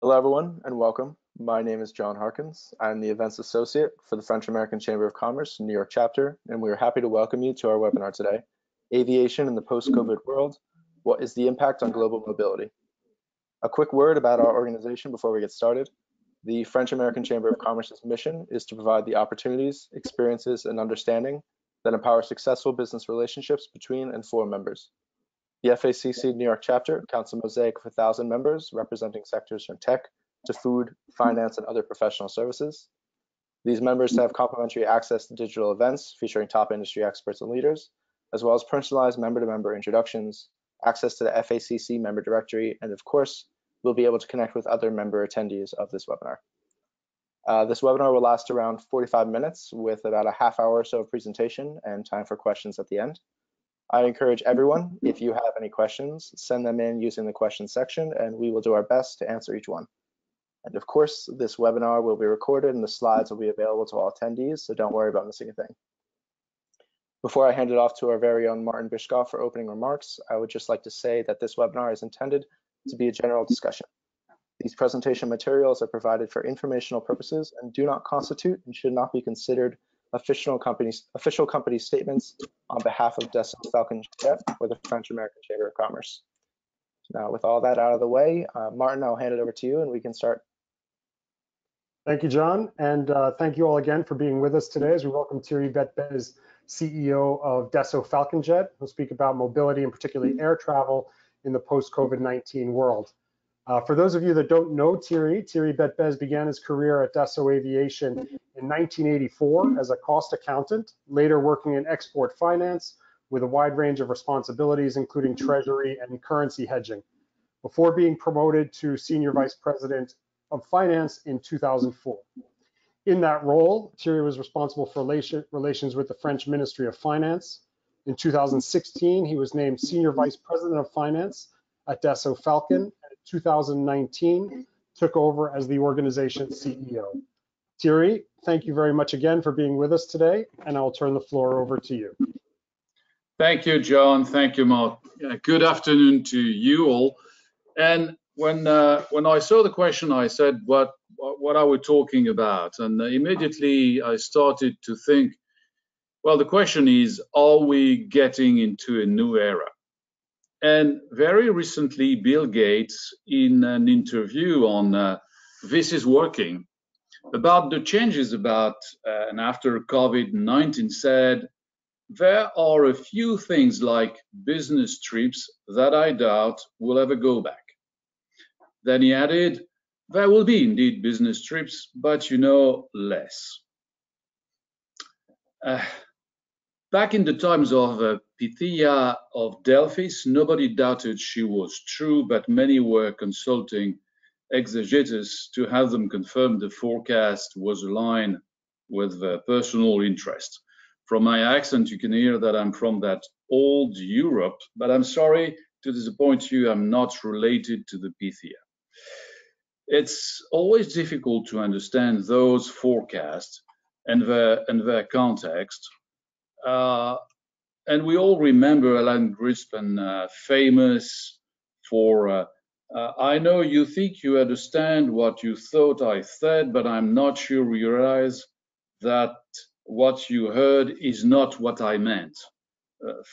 Hello, everyone, and welcome. My name is John Harkins. I'm the Events Associate for the French American Chamber of Commerce New York chapter, and we are happy to welcome you to our webinar today, Aviation in the Post-COVID World, What is the Impact on Global Mobility? A quick word about our organization before we get started. The French American Chamber of Commerce's mission is to provide the opportunities, experiences, and understanding that empower successful business relationships between and for members. The FACC New York chapter counts a mosaic of 1,000 members representing sectors from tech to food, finance, and other professional services. These members have complimentary access to digital events featuring top industry experts and leaders, as well as personalized member-to-member introductions, access to the FACC member directory, and of course, we'll be able to connect with other member attendees of this webinar. This webinar will last around 45 minutes with about a half hour or so of presentation and time for questions at the end. I encourage everyone, if you have any questions, send them in using the questions section, and we will do our best to answer each one. And of course, this webinar will be recorded and the slides will be available to all attendees, so don't worry about missing a thing. Before I hand it off to our very own Martin Bishkoff for opening remarks, I would just like to say that this webinar is intended to be a general discussion. These presentation materials are provided for informational purposes and do not constitute and should not be considered official company statements on behalf of Dassault Falcon Jet or the French American Chamber of Commerce. Now, with all that out of the way, Martin, I'll hand it over to you and we can start. Thank you, John, and thank you all again for being with us today as we welcome Thierry Betbeze, CEO of Dassault Falcon Jet, who'll speak about mobility and particularly air travel in the post-COVID-19 world. For those of you that don't know Thierry Betbeze began his career at Dassault Aviation in 1984 as a cost accountant, later working in export finance with a wide range of responsibilities, including treasury and currency hedging, before being promoted to Senior Vice President of Finance in 2004. In that role, Thierry was responsible for relations with the French Ministry of Finance. In 2016, he was named Senior Vice President of Finance at Dassault Falcon. 2019, took over as the organization's CEO. Thierry, thank you very much again for being with us today, and I'll turn the floor over to you. Thank you, John. Thank you, Mark. Good afternoon to you all. And when I saw the question, I said, what are we talking about? And immediately I started to think, well, the question is, are we getting into a new era? And very recently, Bill Gates, in an interview on This Is Working, about the changes about and after COVID-19 said, there are a few things like business trips that I doubt will ever go back. Then he added, there will be indeed business trips, but less. Back in the times of Pythia of Delphis, nobody doubted she was true, but many were consulting exegetes to have them confirm the forecast was aligned with their personal interest. From my accent, you can hear that I'm from that old Europe, but I'm sorry to disappoint you, I'm not related to the Pythia. It's always difficult to understand those forecasts and their context. And we all remember Alan Greenspan, famous for, I know you think you understand what you thought I said, but I'm not sure you realize that what you heard is not what I meant.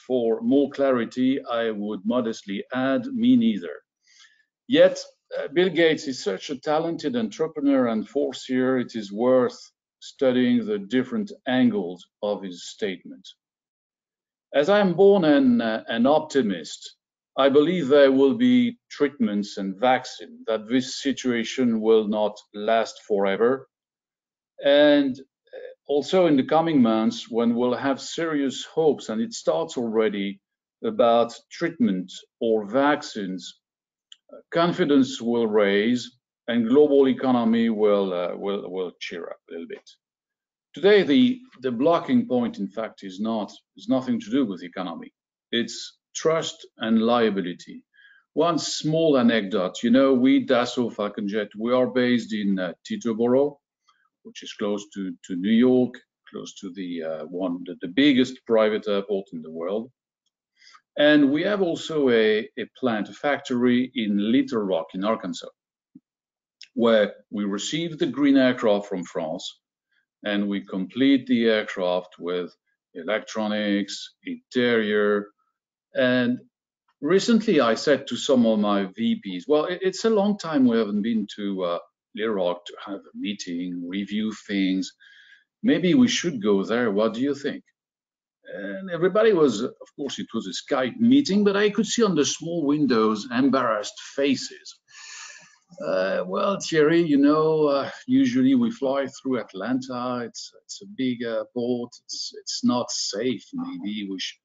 For more clarity, I would modestly add, me neither. Yet, Bill Gates is such a talented entrepreneur and forcier, it is worth studying the different angles of his statement. As I'm born an optimist, I believe there will be treatments and vaccine, that this situation will not last forever. And also in the coming months, when we'll have serious hopes, and it starts already, about treatment or vaccines, confidence will raise and global economy will cheer up a little bit. Today, the blocking point, in fact, is nothing to do with economy. It's trust and liability. One small anecdote, we, Dassault Falcon Jet, we are based in Teterboro, which is close to New York, close to the biggest private airport in the world. And we have also a plant, a factory in Little Rock in Arkansas. where we receive the green aircraft from France and we complete the aircraft with electronics, interior. And recently I said to some of my VPs, well, it's a long time we haven't been to L'Irak to have a meeting, review things. Maybe we should go there. What do you think? And everybody was, of course, it was a Skype meeting, but I could see on the small windows embarrassed faces. Well, Thierry, you know, usually we fly through Atlanta. It's a big port. It's not safe. Maybe we should.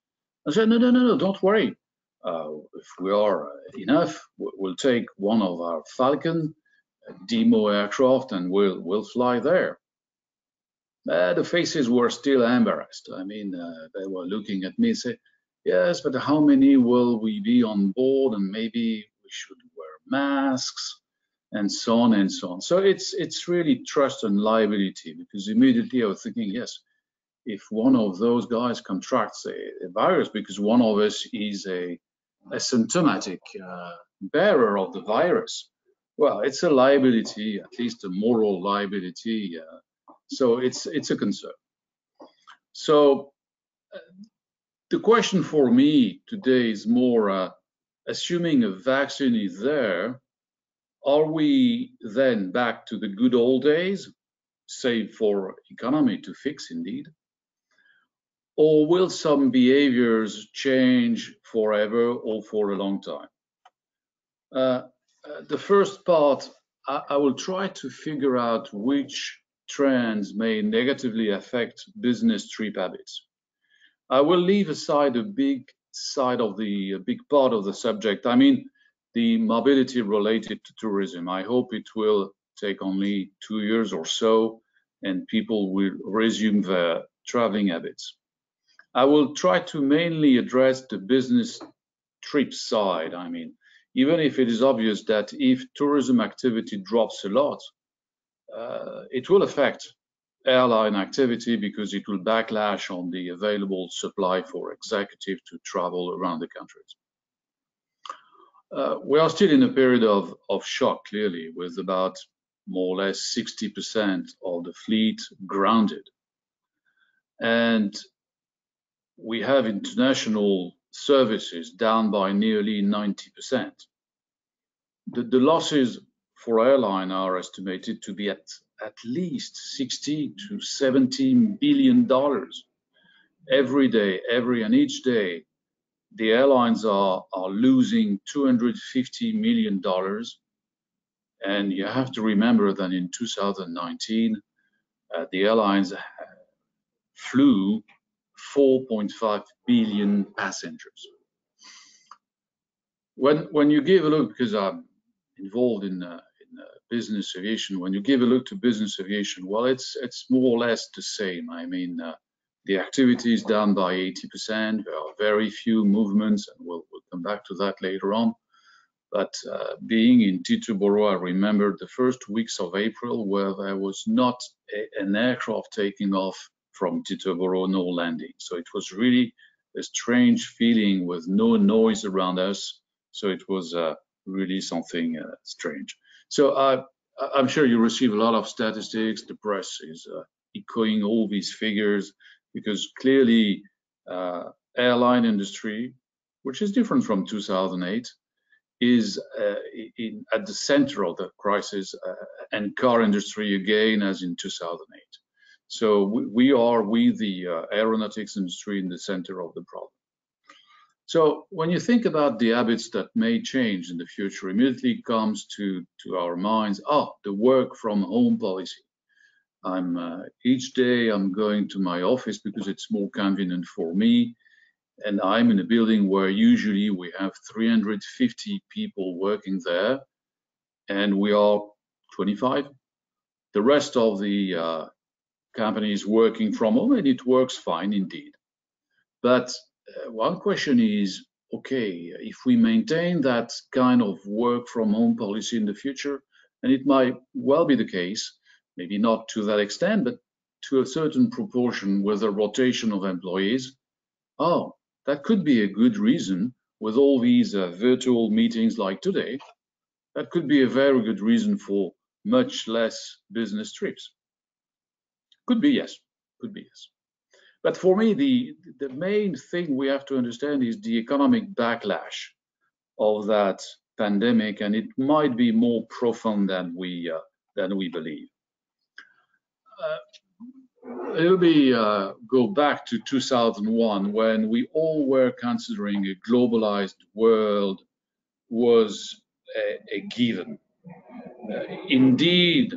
I said, no, don't worry. If we are enough, we'll take one of our Falcon demo aircraft and we'll fly there. The faces were still embarrassed. I mean, they were looking at me and say, yes, but how many will we be on board? And maybe we should wear masks and so on and so on. So it's really trust and liability, because immediately I was thinking, yes, if one of those guys contracts a virus because one of us is a symptomatic bearer of the virus, well, it's a liability, at least a moral liability. So it's a concern. So the question for me today is more, assuming a vaccine is there, are we then back to the good old days, save for economy to fix indeed? Or will some behaviors change forever or for a long time? The first part, I will try to figure out which trends may negatively affect business trip habits. I will leave aside a big part of the subject. I mean, the mobility related to tourism. I hope it will take only 2 years or so and people will resume their traveling habits. I will try to mainly address the business trip side. I mean, even if it is obvious that if tourism activity drops a lot, it will affect airline activity because it will backlash on the available supply for executives to travel around the countries. We are still in a period of shock, clearly, with about more or less 60% of the fleet grounded. And we have international services down by nearly 90%. The losses for airline are estimated to be at least $60 to $70 billion every day, and each day. The airlines are losing $250 million. And you have to remember that in 2019, the airlines flew 4.5 billion passengers. When you give a look, because I'm involved in business aviation, when you give a look to business aviation, well, it's more or less the same. I mean, the activity is down by 80%. There are very few movements, and we'll come back to that later on. But being in Teterboro, I remember the first weeks of April where there was not an aircraft taking off from Teterboro, no landing. So it was really a strange feeling with no noise around us. So it was really something strange. So I'm sure you receive a lot of statistics. The press is echoing all these figures because clearly airline industry, which is different from 2008, is at the center of the crisis, and car industry again as in 2008. So we are with the aeronautics industry in the center of the problem. So when you think about the habits that may change in the future, immediately comes to our minds, the work from home policy. Each day I'm going to my office because it's more convenient for me. And I'm in a building where usually we have 350 people working there, and we are 25. The rest of the company is working from home, and it works fine indeed. But one question is, okay, if we maintain that kind of work from home policy in the future, and it might well be the case, maybe not to that extent, but to a certain proportion with a rotation of employees, that could be a good reason with all these virtual meetings like today. That could be a very good reason for much less business trips? Could be yes, could be yes. But for me, the main thing we have to understand is the economic backlash of that pandemic, and it might be more profound than we believe. Let me go back to 2001, when we all were considering a globalized world was a given. Indeed,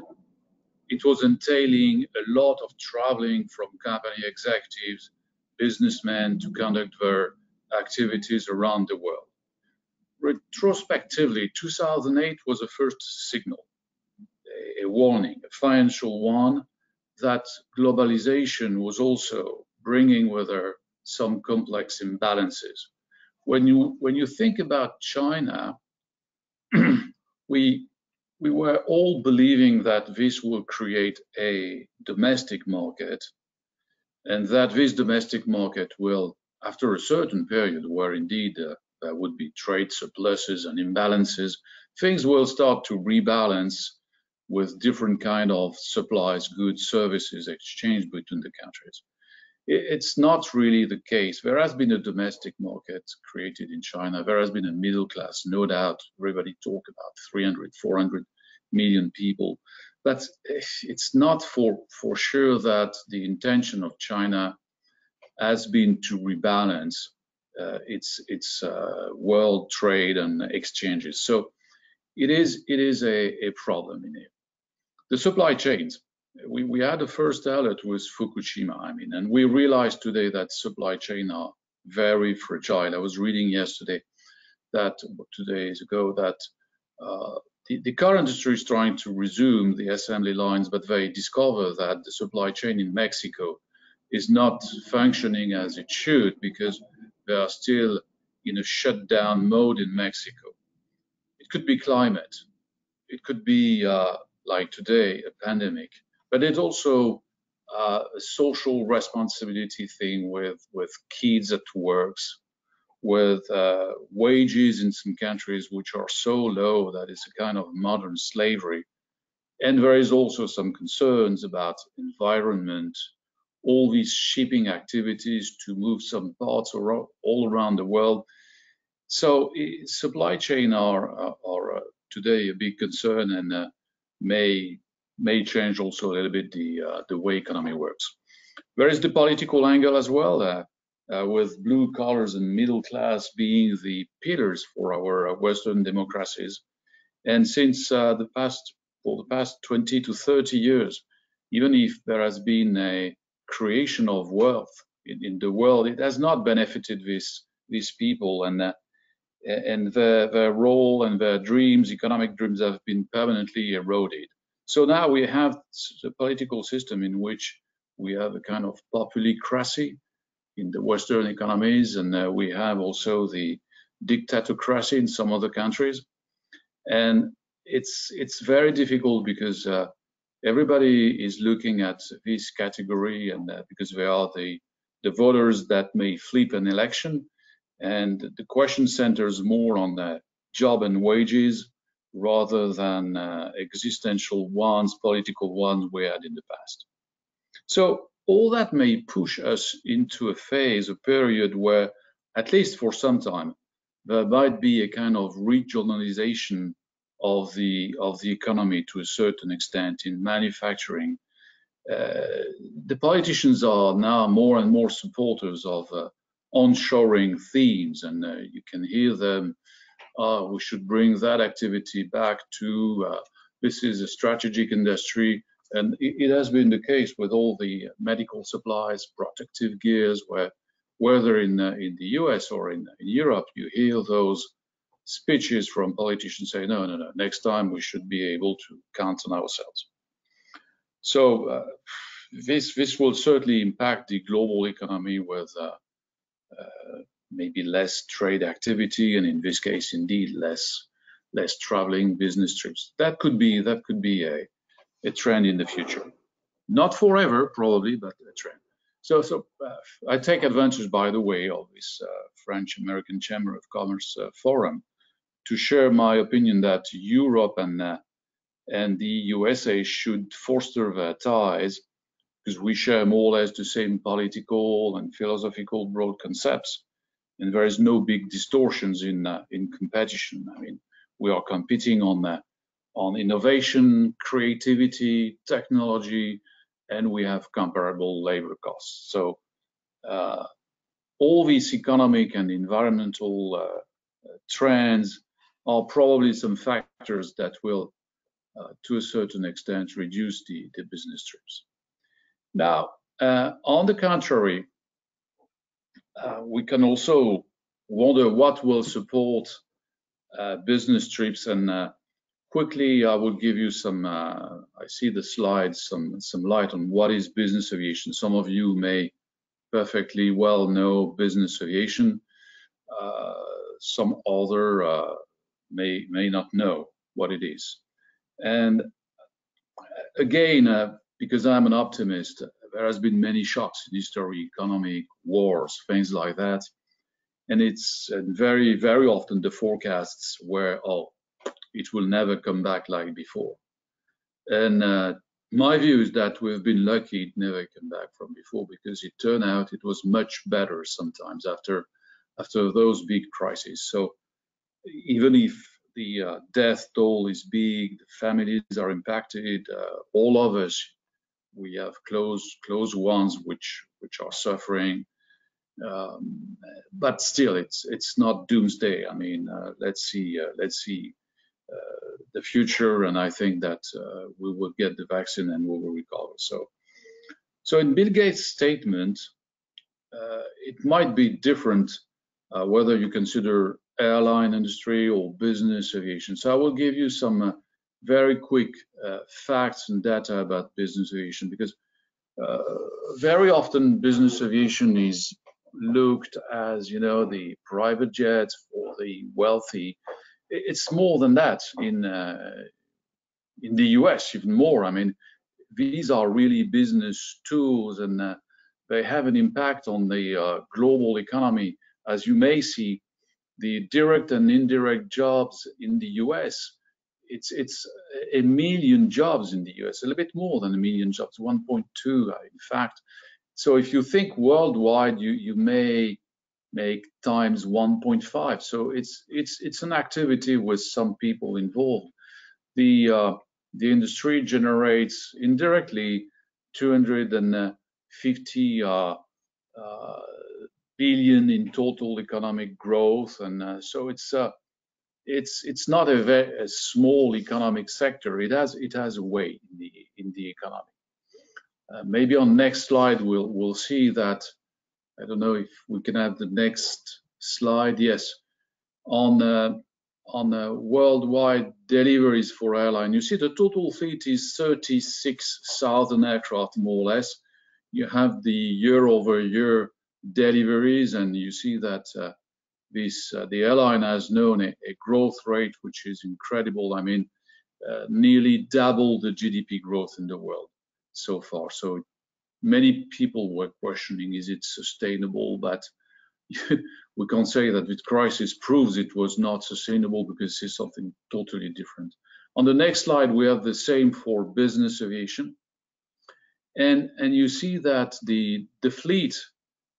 it was entailing a lot of traveling from company executives, businessmen to conduct their activities around the world. Retrospectively, 2008 was the first signal, a warning, a financial one, that globalization was also bringing with her some complex imbalances. When you think about China, we were all believing that this will create a domestic market, and that this domestic market will, after a certain period where indeed there would be trade surpluses and imbalances, things will start to rebalance with different kind of supplies, goods, services exchanged between the countries. It's not really the case. There has been a domestic market created in China. There has been a middle class, no doubt. Everybody talk about 300, 400 million people. But it's not for sure that the intention of China has been to rebalance its world trade and exchanges. So it is a problem in it. The supply chains. We had the first alert with Fukushima, and we realized today that supply chains are very fragile. I was reading yesterday that 2 days ago that the car industry is trying to resume the assembly lines, but they discover that the supply chain in Mexico is not functioning as it should because they are still in a shutdown mode in Mexico. It could be climate. It could be like today, a pandemic, but it's also a social responsibility thing with kids at works, with wages in some countries which are so low that it's a kind of modern slavery. And there is also some concerns about environment, all these shipping activities to move some parts all around the world. So supply chain are today a big concern, and may change also a little bit the way economy works. There is the political angle as well, with blue collars and middle class being the pillars for our Western democracies. And since the past 20 to 30 years, even if there has been a creation of wealth in the world, it has not benefited these people, and their role and their dreams, economic dreams, have been permanently eroded. So now we have a political system in which we have a kind of populocracy in the Western economies, and we have also the dictatocracy in some other countries. And it's very difficult because everybody is looking at this category, and because they are the voters that may flip an election. And the question centers more on the job and wages rather than existential ones, political ones we had in the past. So all that may push us into a phase, a period where, at least for some time, there might be a kind of regionalization of the economy to a certain extent in manufacturing. The politicians are now more and more supporters of onshoring themes, and you can hear them, we should bring that activity back to, this is a strategic industry. And it has been the case with all the medical supplies, protective gears, where whether in the US or in Europe, you hear those speeches from politicians say, no, next time we should be able to count on ourselves. So this will certainly impact the global economy with maybe less trade activity, and in this case, indeed, less traveling, business trips. That could be a trend in the future. Not forever, probably, but a trend. So I take advantage, by the way, of this French-American Chamber of Commerce forum to share my opinion that Europe and and the USA should foster their ties because we share more or less the same political and philosophical broad concepts, and there is no big distortions in competition. I mean, we are competing on innovation, creativity, technology, and we have comparable labor costs. So all these economic and environmental trends are probably some factors that will, to a certain extent, reduce the business trips. Now, on the contrary, we can also wonder what will support business trips, and quickly I will give you some, I see the slides, some light on what is business aviation. Some of you may perfectly well know business aviation. Some other may not know what it is. And again, because I'm an optimist, there has been many shocks in history, economic, wars, things like that. And it's very, very often the forecasts were, oh, it will never come back like before. And my view is that we've been lucky it never came back from before, because it turned out it was much better sometimes after those big crises. So even if the death toll is big, the families are impacted, all of us, we have close ones which are suffering, but still it's not doomsday. I mean, let's see the future, and I think that we will get the vaccine and we will recover. So in Bill Gates' statement, it might be different whether you consider airline industry or business aviation. So I will give you some very quick facts and data about business aviation, because very often business aviation is looked as, you know, the private jet for the wealthy. It's more than that in the US, even more. I mean, these are really business tools, and they have an impact on the global economy. As you may see, the direct and indirect jobs in the US, it's 1 million jobs in the US, a little bit more than 1 million jobs, 1.2 in fact. So if you think worldwide, you may make times 1.5. So it's an activity with some people involved. The industry generates indirectly 250 billion in total economic growth, and so it's not a small economic sector. It has a weight in the economy. Maybe on next slide we'll see that. I don't know if we can have the next slide. Yes, on worldwide deliveries for airline, you see the total fleet is 36,000 aircraft, more or less. You have the year-over-year deliveries, and you see that the airline has known a growth rate which is incredible. I mean, nearly double the GDP growth in the world so far. So many people were questioning, is it sustainable? But we can't say that. This crisis proves it was not sustainable, because it's something totally different. On the next slide, we have the same for business aviation, and you see that the fleet,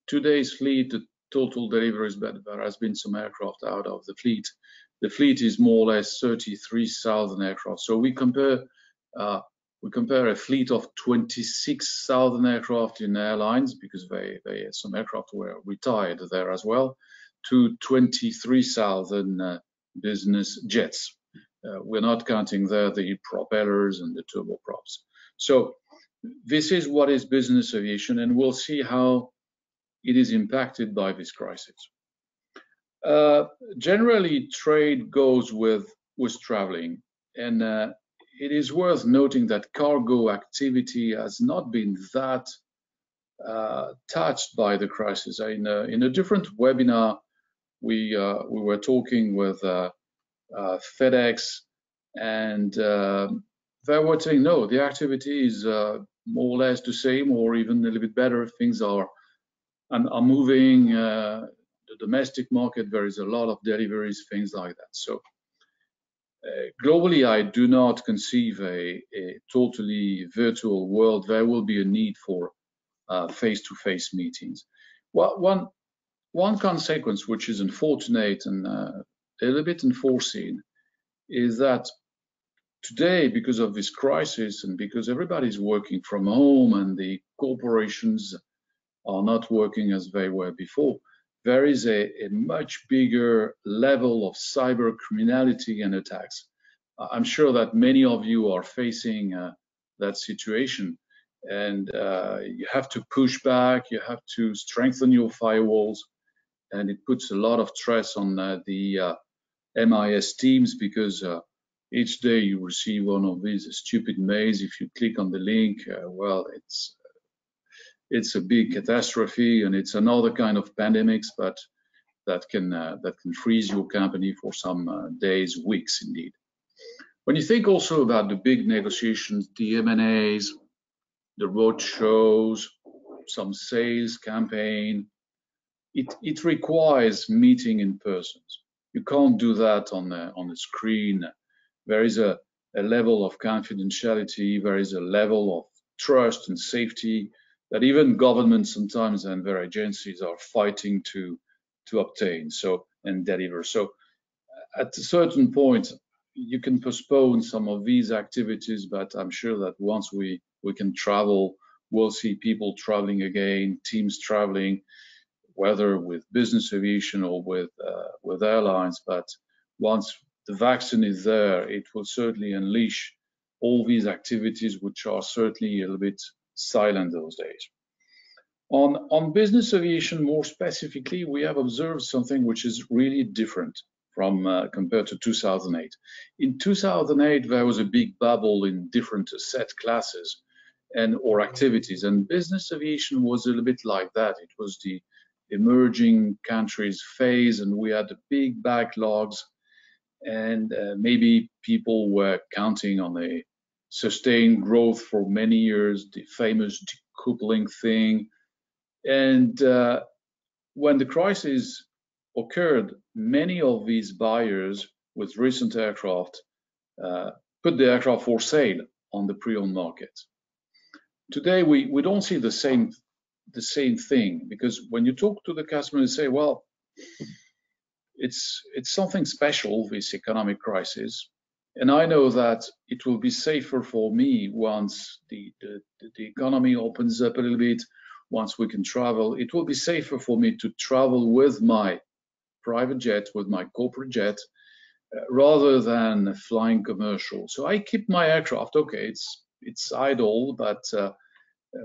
today's fleet, the total deliveries, but there has been some aircraft out of the fleet. The fleet is more or less 33,000 aircraft. So we compare a fleet of 26,000 aircraft in airlines, because some aircraft were retired there as well, to 23,000 business jets. We're not counting there the propellers and the turboprops. So this is what is business aviation, and we'll see how it is impacted by this crisis. Generally, trade goes with traveling, and it is worth noting that cargo activity has not been that touched by the crisis. In a different webinar, we were talking with FedEx, and they were saying, no, the activity is more or less the same, or even a little bit better. Things are moving. The domestic market, there is a lot of deliveries, things like that. So globally, I do not conceive a totally virtual world. There will be a need for face-to-face meetings. Well, one consequence, which is unfortunate and a little bit unforeseen, is that today, because of this crisis and because everybody's working from home and the corporations are not working as they were before, there is a much bigger level of cyber criminality and attacks. I'm sure that many of you are facing that situation, and you have to push back, you have to strengthen your firewalls, and it puts a lot of stress on the MIS teams, because each day you receive one of these stupid mails. If you click on the link, well, it's a big catastrophe, and it's another kind of pandemics, but that can freeze your company for some days, weeks indeed. When you think also about the big negotiations, the M&As, the road shows, some sales campaign, it requires meeting in person. You can't do that on the screen. There is a level of confidentiality, there is a level of trust and safety that even governments sometimes and their agencies are fighting to obtain and deliver. So at a certain point, you can postpone some of these activities, but I'm sure that once we can travel, we'll see people traveling again, teams traveling, whether with business aviation or with airlines. But once the vaccine is there, it will certainly unleash all these activities, which are certainly a little bit silent those days. On business aviation, more specifically, we have observed something which is really different from compared to 2008. In 2008, there was a big bubble in different asset classes or activities, and business aviation was a little bit like that. It was the emerging countries phase, and we had the big backlogs, and maybe people were counting on a sustained growth for many years, the famous decoupling thing. And when the crisis occurred, many of these buyers with recent aircraft put the aircraft for sale on the pre-owned market. Today, we don't see the same thing, because when you talk to the customer, they say, well, it's something special, this economic crisis, and I know that it will be safer for me once the economy opens up a little bit, once we can travel. It will be safer for me to travel with my private jet, with my corporate jet, rather than flying commercial. So I keep my aircraft. Okay, it's idle, but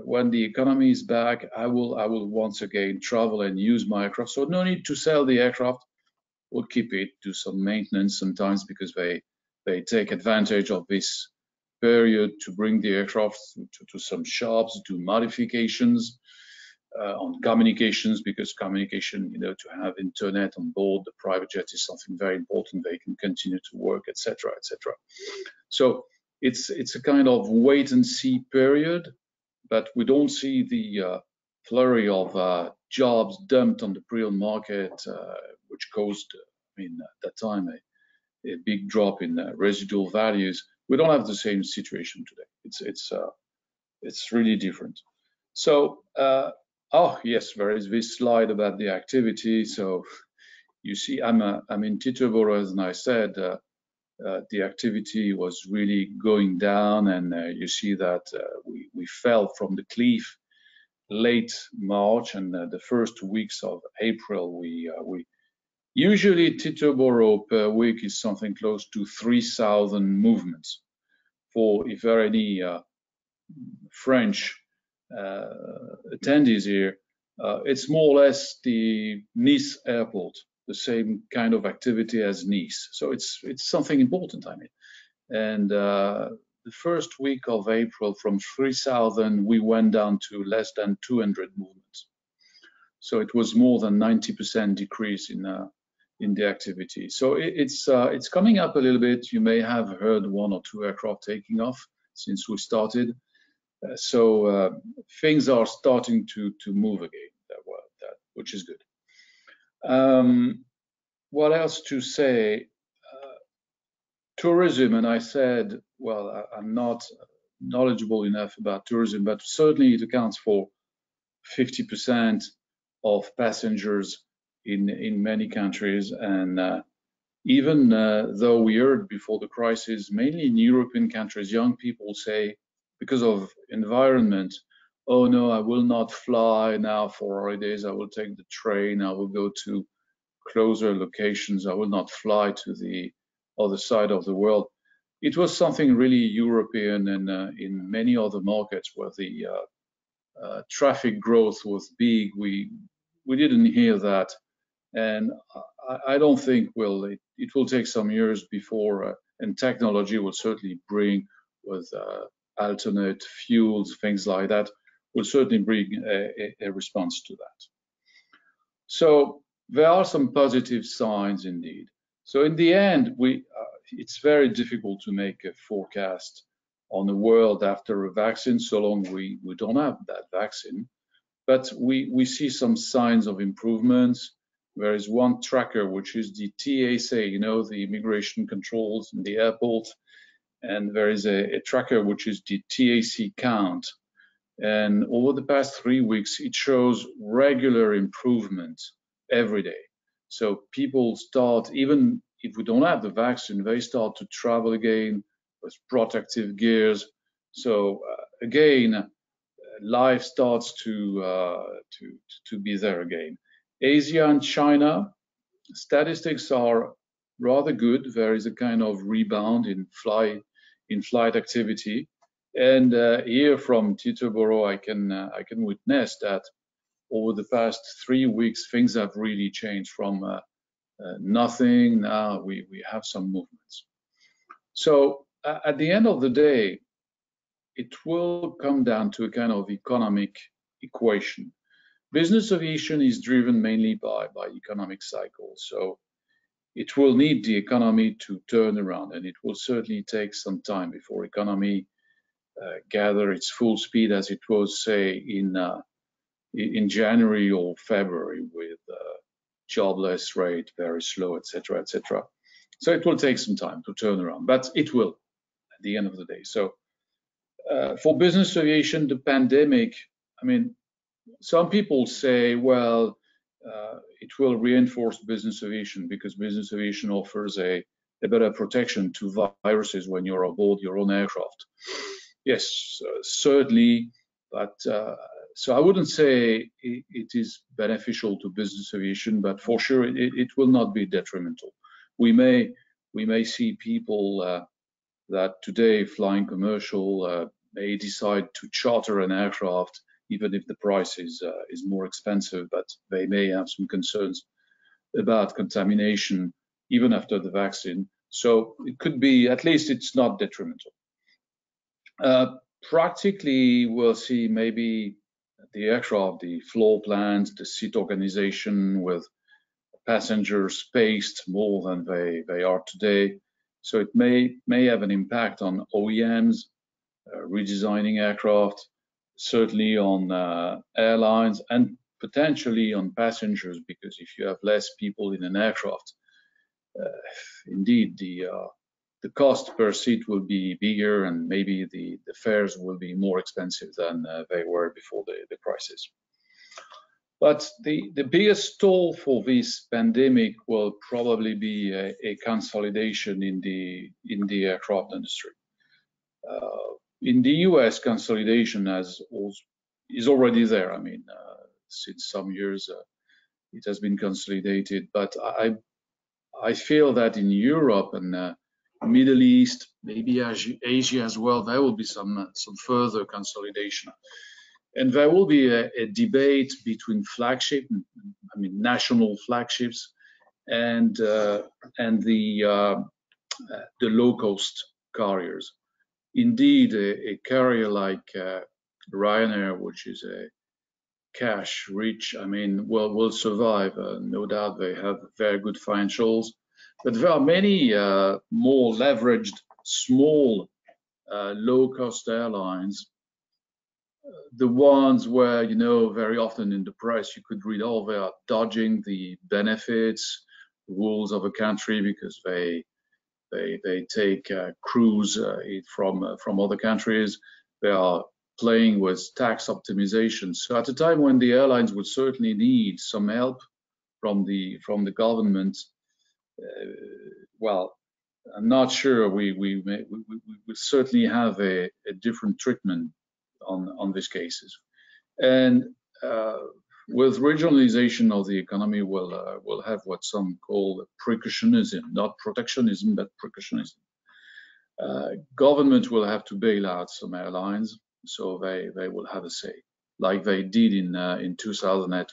when the economy is back, I will once again travel and use my aircraft. So no need to sell the aircraft. We'll keep it, do some maintenance sometimes, because they take advantage of this period to bring the aircraft to some shops, do modifications on communications, because communication, to have internet on board the private jet is something very important. They can continue to work, etc., etc. So it's a kind of wait and see period, but we don't see the flurry of jobs dumped on the pre-owned market, which caused, at that time, a big drop in residual values. We don't have the same situation today. It's really different. So, oh yes, there is this slide about the activity. So you see, I'm in Teterboro, as I said. The activity was really going down, and you see that we fell from the cliff late March, and the first weeks of April, we usually Teterboro per week is something close to 3,000 movements. For if there are any French attendees here, it's more or less the Nice airport, the same kind of activity as Nice. So it's something important, And the first week of April, from 3,000, we went down to less than 200 movements. So it was more than 90% decrease in the activity. So it's coming up a little bit. You may have heard one or two aircraft taking off since we started. So things are starting to move again, which is good. What else to say? tourism, and I said, well, I'm not knowledgeable enough about tourism, but certainly it accounts for 50% of passengers in many countries. And even though we heard before the crisis, mainly in European countries, young people say, because of environment, oh no, I will not fly now for holidays, I will take the train, I will go to closer locations, I will not fly to the other side of the world. It was something really European, and in many other markets where the traffic growth was big, we didn't hear that. And I don't think it will take some years before, and technology will certainly bring with alternate fuels, things like that, will certainly bring a response to that. So there are some positive signs indeed. So in the end, it's very difficult to make a forecast on the world after a vaccine, so long we don't have that vaccine. But we see some signs of improvements. There is one tracker, which is the TSA, you know, the immigration controls in the airport. And there is a tracker, which is the TAC count. And over the past 3 weeks, it shows regular improvement every day. So people start, even if we don't have the vaccine, they start to travel again with protective gears. So again, life starts to be there again. Asia and China, statistics are rather good. There is a kind of rebound in flight activity, and here from Teterboro, I can witness that over the past 3 weeks things have really changed from nothing. Now we have some movements. So at the end of the day, it will come down to a kind of economic equation. Business aviation is driven mainly by economic cycles, so it will need the economy to turn around, and it will certainly take some time before economy gather its full speed as it was, say, in January or February, with jobless rate very slow, etc., etc. So it will take some time to turn around, but it will at the end of the day. So for business aviation, the pandemic, I mean, some people say, well, it will reinforce business aviation because business aviation offers a better protection to viruses when you're aboard your own aircraft. Yes, certainly, but so I wouldn't say it is beneficial to business aviation, but for sure it will not be detrimental. We may see people that today flying commercial may decide to charter an aircraft even if the price is more expensive, but they may have some concerns about contamination even after the vaccine. So it could be, at least it's not detrimental. Practically, we'll see maybe the aircraft, the floor plans, the seat organization with passengers spaced more than they are today. So it may have an impact on OEMs, redesigning aircraft, certainly on airlines, and potentially on passengers, because if you have less people in an aircraft, indeed the cost per seat will be bigger, and maybe the fares will be more expensive than they were before the crisis. But the biggest toll for this pandemic will probably be a consolidation in the aircraft industry. In the US, consolidation is already there. I mean, since some years it has been consolidated, but I feel that in Europe and Middle East, maybe Asia as well, there will be some further consolidation, and there will be a debate between flagship, I mean national flagships, and the low-cost carriers. Indeed, a carrier like Ryanair, which is a cash-rich, I mean, will survive. No doubt they have very good financials, but there are many more leveraged, small, low-cost airlines. The ones where, you know, very often in the press you could read, oh, they are dodging the benefits, rules of a country because they They take crews from other countries. They are playing with tax optimization. So at a time when the airlines would certainly need some help from the government, well, I'm not sure we certainly have a different treatment on these cases. And with regionalization of the economy, we'll have what some call precautionism, not protectionism, but precautionism. Government will have to bail out some airlines, so they will have a say, like they did in 2008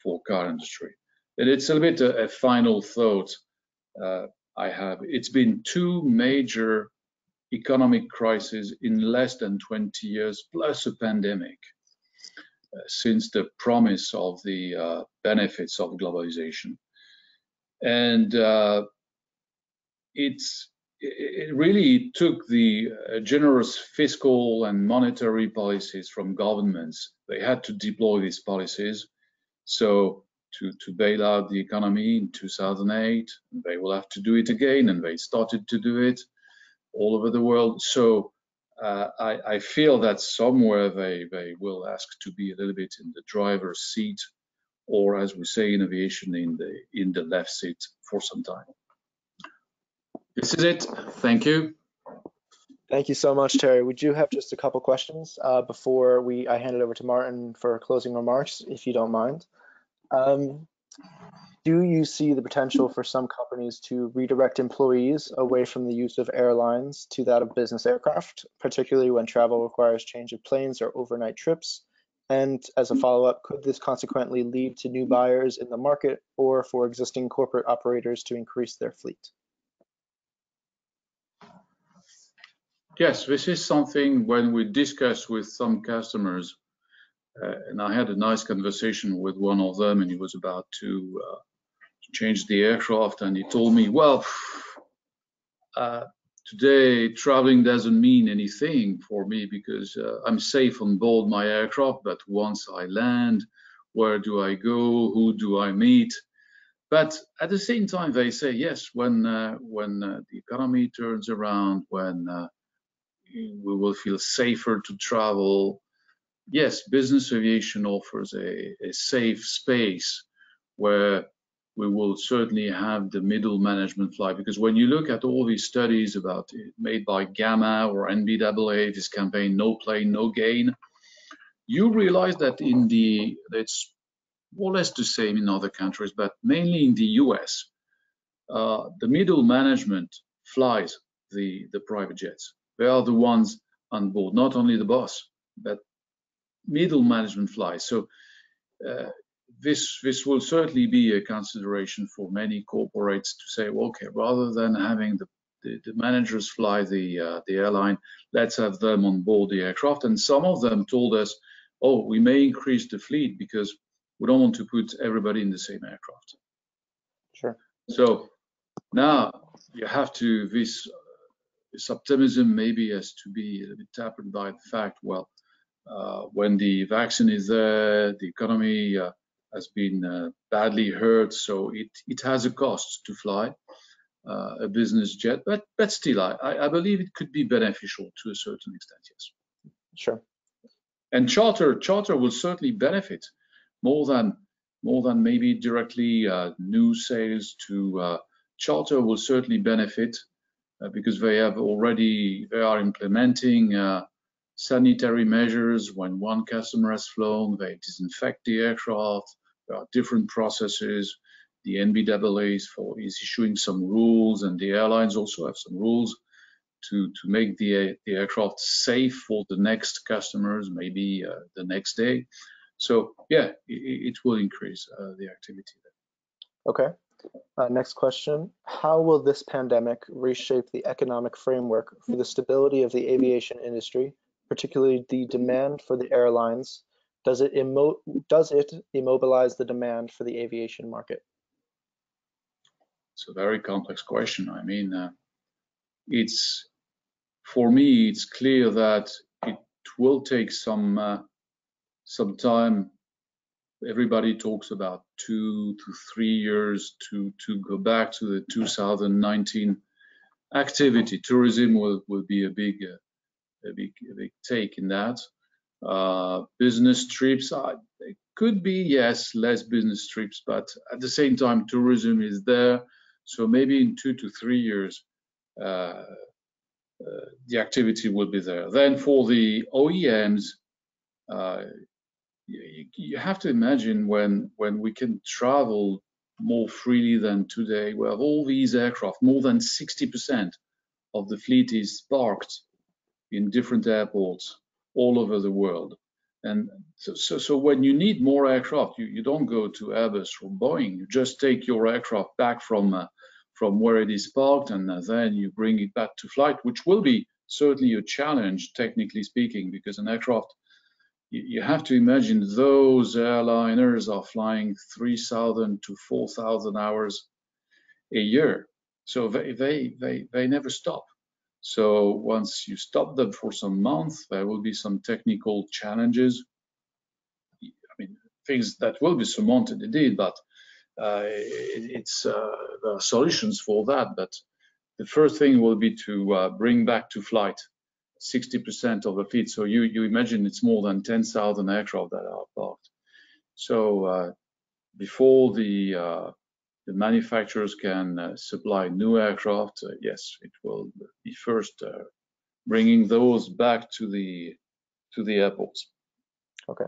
for car industry. And it's a bit a final thought I have. It's been 2 major economic crises in less than 20 years, plus a pandemic, since the promise of the benefits of globalization. And it really took the generous fiscal and monetary policies from governments. They had to deploy these policies. So to bail out the economy in 2008, they will have to do it again, and they started to do it all over the world. So I feel that somewhere they will ask to be a little bit in the driver's seat, or as we say in aviation, in the left seat for some time. This is it. Thank you. Thank you so much, Thierry. We do have just a couple questions before I hand it over to Martin for closing remarks, if you don't mind. Do you see the potential for some companies to redirect employees away from the use of airlines to that of business aircraft, particularly when travel requires change of planes or overnight trips? And as a follow-up, could this consequently lead to new buyers in the market or for existing corporate operators to increase their fleet? Yes, this is something when we discuss with some customers, and I had a nice conversation with one of them, and he was about to change the aircraft, and he told me, well, today traveling doesn't mean anything for me because I'm safe on board my aircraft, but once I land, where do I go? Who do I meet? But at the same time, they say, yes, when the economy turns around, when we will feel safer to travel. Yes, business aviation offers a safe space where we will certainly have the middle management fly, because when you look at all these studies about made by Gamma or NBAA, this campaign, no plane, no gain, you realize that it's more or less the same in other countries, but mainly in the US, the middle management flies the private jets. They are the ones on board, not only the boss, but middle management flies. So this will certainly be a consideration for many corporates to say, well, okay, rather than having the managers fly the airline, let's have them on board the aircraft. And some of them told us, oh, we may increase the fleet because we don't want to put everybody in the same aircraft. Sure. So now you have to, this optimism maybe has to be a little bit tempered by the fact, well, when the vaccine is there, the economy has been badly hurt, so it has a cost to fly a business jet, but still, I believe it could be beneficial to a certain extent, yes. Sure. And charter will certainly benefit more than maybe directly new sales to charter will certainly benefit. Because they are implementing sanitary measures. When one customer has flown, they disinfect the aircraft. There are different processes. The NBAA is issuing some rules, and the airlines also have some rules to make the aircraft safe for the next customers, maybe the next day. So yeah, it will increase the activity there. Okay. Next question. How will this pandemic reshape the economic framework for the stability of the aviation industry, particularly the demand for the airlines? Does it immobilize the demand for the aviation market? It's a very complex question. I mean, for me, it's clear that it will take some time. Everybody talks about 2 to 3 years to go back to the 2019 activity. Tourism will be a big take in that. Business trips, it could be, yes, less business trips, but at the same time, tourism is there. So maybe in 2 to 3 years, the activity will be there. Then for the OEMs, you have to imagine when we can travel more freely than today. We have all these aircraft, more than 60% of the fleet is parked in different airports all over the world. And so when you need more aircraft, you don't go to Airbus or Boeing. You just take your aircraft back from where it is parked, and then you bring it back to flight, which will be certainly a challenge, technically speaking, because an aircraft, you have to imagine those airliners are flying 3,000 to 4,000 hours a year. So they never stop. So once you stop them for some months, there will be some technical challenges. I mean, things that will be surmounted indeed, but there are solutions for that. But the first thing will be to bring back to flight 60% of the fleet. So you imagine it's more than 10,000 aircraft that are parked. So before the manufacturers can supply new aircraft, yes, it will be first bringing those back to the airports. Okay.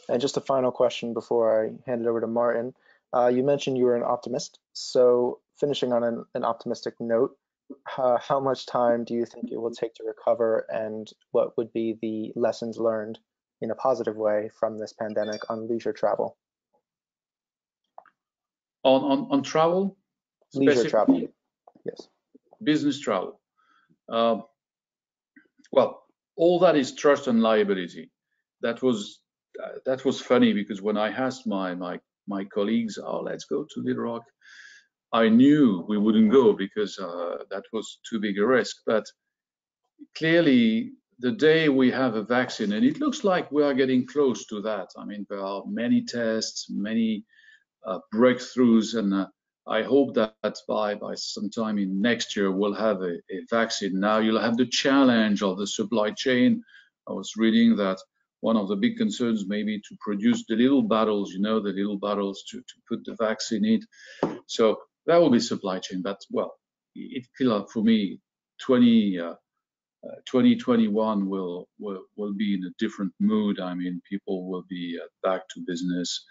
And just a final question before I hand it over to Martin. You mentioned you were an optimist. So finishing on an optimistic note, how much time do you think it will take to recover, and what would be the lessons learned in a positive way from this pandemic on leisure travel? On travel? Leisure travel, yes. Business travel. Well, all that is trust and liability. That was funny, because when I asked my colleagues, oh, let's go to Little Rock, I knew we wouldn't go because that was too big a risk. But clearly, the day we have a vaccine, and it looks like we are getting close to that. I mean, there are many tests, many breakthroughs, and I hope that by sometime in next year we'll have a vaccine. Now you'll have the challenge of the supply chain. I was reading that one of the big concerns may be to produce the little bottles, the little bottles to put the vaccine in. So that will be supply chain. But well, it feels for me 2021 will be in a different mood. I mean, people will be back to business,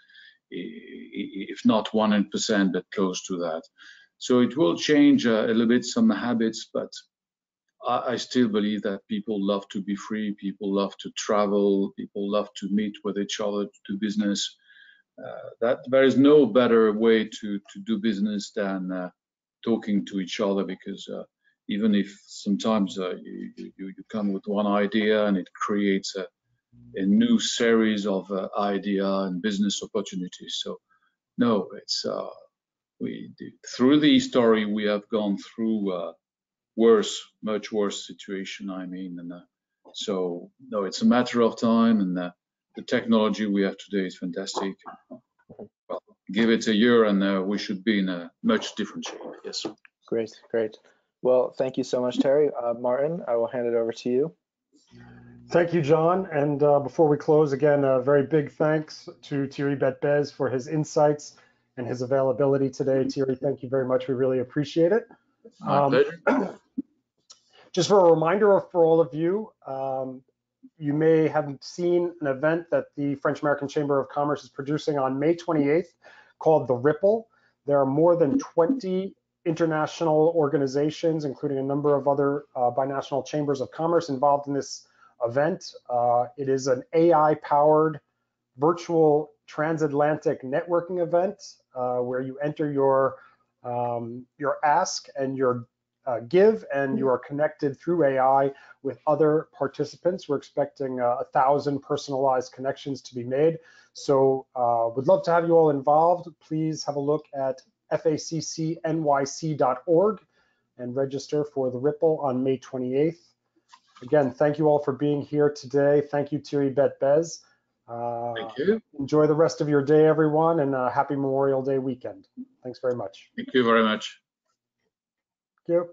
if not 100%, but close to that. So it will change a little bit some habits, but I still believe that people love to be free, people love to travel, people love to meet with each other, to do business. That there is no better way to do business than talking to each other, because even if sometimes you come with one idea and it creates a new series of idea and business opportunities. So no, it's through the history we have gone through much worse situation. I mean, and so no, it's a matter of time, and the technology we have today is fantastic. Well, give it a year and we should be in a much different shape. Yes. Great. Well, thank you so much, Thierry. Martin, I will hand it over to you. Thank you, John. And before we close, again, a very big thanks to Thierry Betbeze for his insights and his availability today. Thierry, thank you very much. We really appreciate it. My pleasure. Just for a reminder for all of you, you may have seen an event that the French-American Chamber of Commerce is producing on May 28th called The Ripple. There are more than 20 international organizations, including a number of other binational chambers of commerce, involved in this event. It is an AI-powered virtual transatlantic networking event where you enter your ask and your give, and you are connected through AI with other participants. We're expecting 1,000 personalized connections to be made. So would love to have you all involved. Please have a look at FACC-NYC.org and register for The Ripple on May 28th. Again, thank you all for being here today. Thank you, Thierry Betbeze. Thank you. Enjoy the rest of your day, everyone, and happy Memorial Day weekend. Thanks very much. Thank you very much. Thank you.